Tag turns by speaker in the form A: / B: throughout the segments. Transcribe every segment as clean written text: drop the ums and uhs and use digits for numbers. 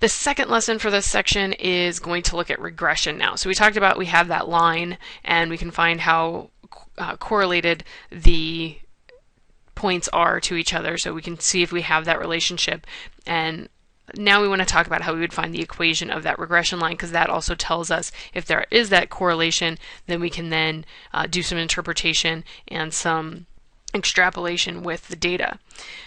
A: The second lesson for this section is going to look at regression now. So we talked about we have that line and we can find how correlated the points are to each other, so we can see if we have that relationship. And now we want to talk about how we would find the equation of that regression line, because that also tells us if there is that correlation, then we can then do some interpretation and some extrapolation with the data.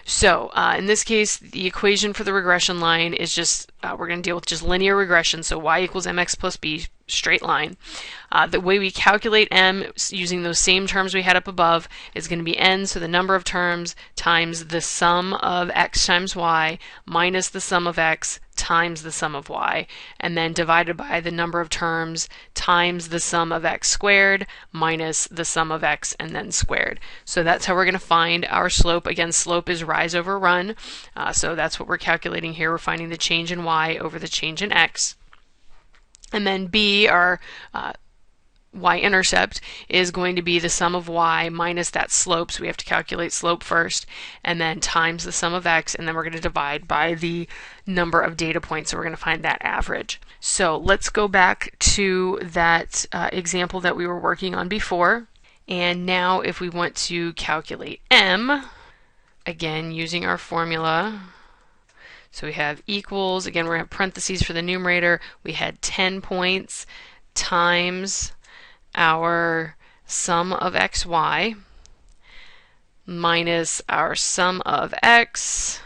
A: So in this case, the equation for the regression line is just, we're going to deal with just linear regression, so y equals mx plus b, straight line. The way we calculate m using those same terms we had up above is going to be n, so the number of terms times the sum of x times y minus the sum of x times the sum of y, and then divided by the number of terms times the sum of x squared minus the sum of x and then squared. So that's how we're going to find our slope. Again, slope is rise over run, so that's what we're calculating here. We're finding the change in y over the change in x. And then b, our y-intercept, is going to be the sum of y minus that slope, so we have to calculate slope first, and then times the sum of x, and then we're going to divide by the number of data points, so we're going to find that average. So let's go back to that example that we were working on before, and now if we want to calculate m, again using our formula, so we have equals, again we're going to have parentheses for the numerator, we had 10 points times our sum of xy minus our sum of x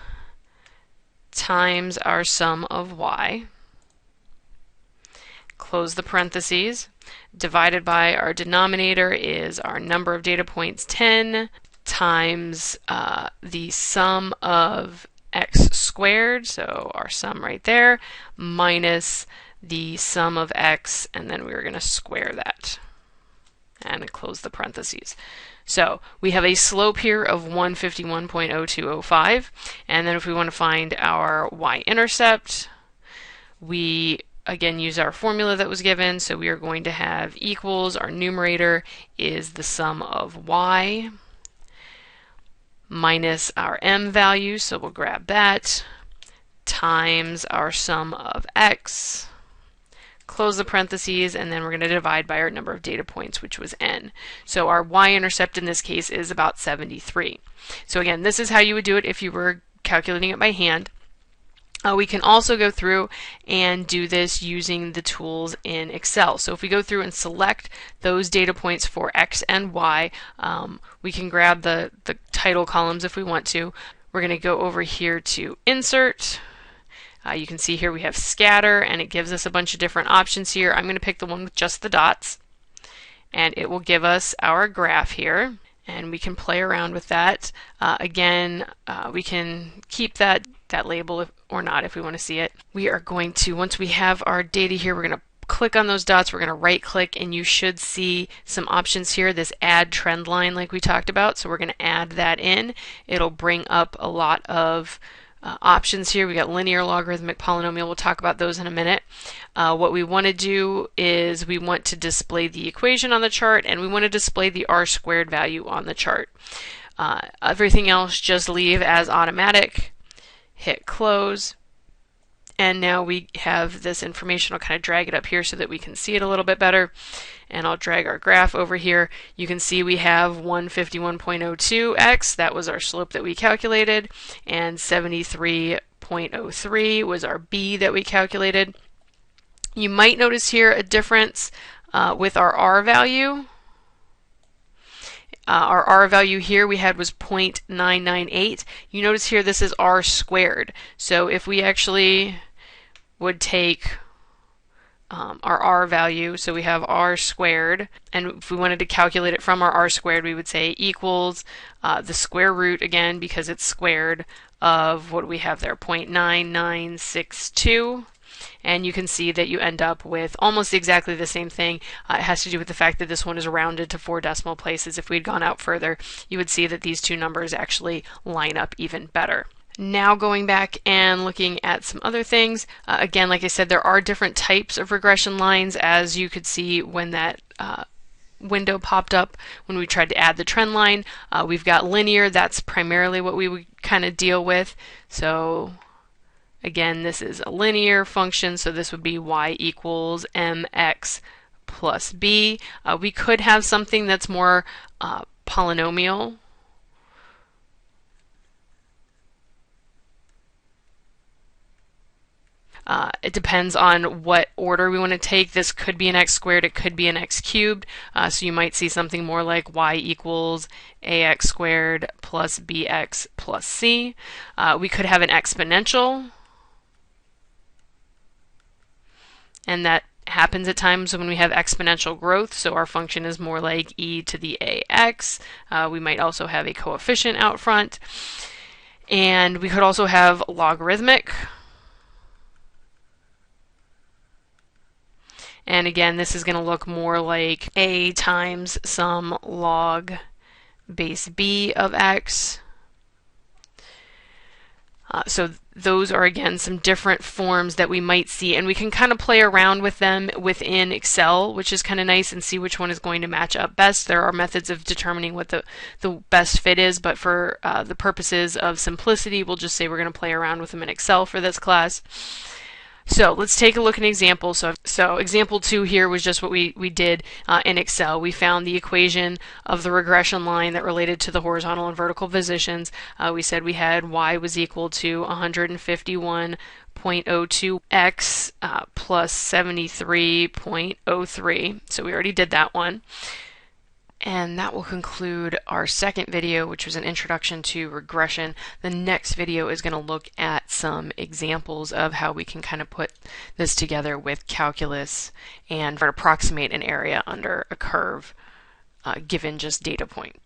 A: times our sum of y, close the parentheses, divided by our denominator is our number of data points 10 times the sum of x squared, so our sum right there, minus the sum of x, and then we're going to square that and close the parentheses. So we have a slope here of 151.0205, and then if we want to find our y-intercept, we again use our formula that was given, so we are going to have equals, our numerator is the sum of y minus our m value, so we'll grab that, times our sum of x, close the parentheses, and then we're going to divide by our number of data points, which was n. So our y-intercept in this case is about 73. So again, this is how you would do it if you were calculating it by hand. We can also go through and do this using the tools in Excel. So if we go through and select those data points for X and Y, we can grab the title columns if we want to. We're going to go over here to Insert. You can see here we have Scatter, and it gives us a bunch of different options here. I'm going to pick the one with just the dots, and it will give us our graph here. And we can play around with that. Again, we can keep that label or not if we want to see it. We are going to, once we have our data here, we're going to click on those dots, we're going to right click, and you should see some options here, this add trend line like we talked about. So we're going to add that in. It'll bring up a lot of options here. We got linear, logarithmic, polynomial. We'll talk about those in a minute. What we want to do is we want to display the equation on the chart, and we want to display the r squared value on the chart. Everything else just leave as automatic. Hit close, and now we have this information. I'll kind of drag it up here so that we can see it a little bit better, and I'll drag our graph over here. You can see we have 151.02x, that was our slope that we calculated, and 73.03 was our b that we calculated. You might notice here a difference with our r value. Our r value here we had was 0.998. You notice here this is r squared. So if we actually would take our r value, so we have r squared, and if we wanted to calculate it from our r squared, we would say equals the square root, again because it's squared, of what we have there, 0.9962. And you can see that you end up with almost exactly the same thing. It has to do with the fact that this one is rounded to 4 decimal places. If we'd gone out further, you would see that these two numbers actually line up even better. Now going back and looking at some other things, again, like I said, there are different types of regression lines, as you could see when that window popped up when we tried to add the trend line. We've got linear, that's primarily what we would kind of deal with. So Again, this is a linear function, so this would be y equals mx plus b. We could have something that's more polynomial. It depends on what order we want to take. This could be an x squared, it could be an x cubed. So you might see something more like y equals ax squared plus bx plus c. We could have an exponential, and that happens at times when we have exponential growth, so our function is more like e to the ax. We might also have a coefficient out front, and we could also have logarithmic. And again, this is going to look more like a times some log base b of x. So those are, again, some different forms that we might see, and we can kind of play around with them within Excel, which is kind of nice, and see which one is going to match up best. There are methods of determining what the best fit is, but for the purposes of simplicity, we'll just say we're going to play around with them in Excel for this class. So let's take a look at an example. So example 2 here was just what we did in Excel. We found the equation of the regression line that related to the horizontal and vertical positions. We said we had y was equal to 151.02x plus 73.03. So we already did that one. And that will conclude our second video, which was an introduction to regression. The next video is going to look at some examples of how we can kind of put this together with calculus and approximate an area under a curve given just data point.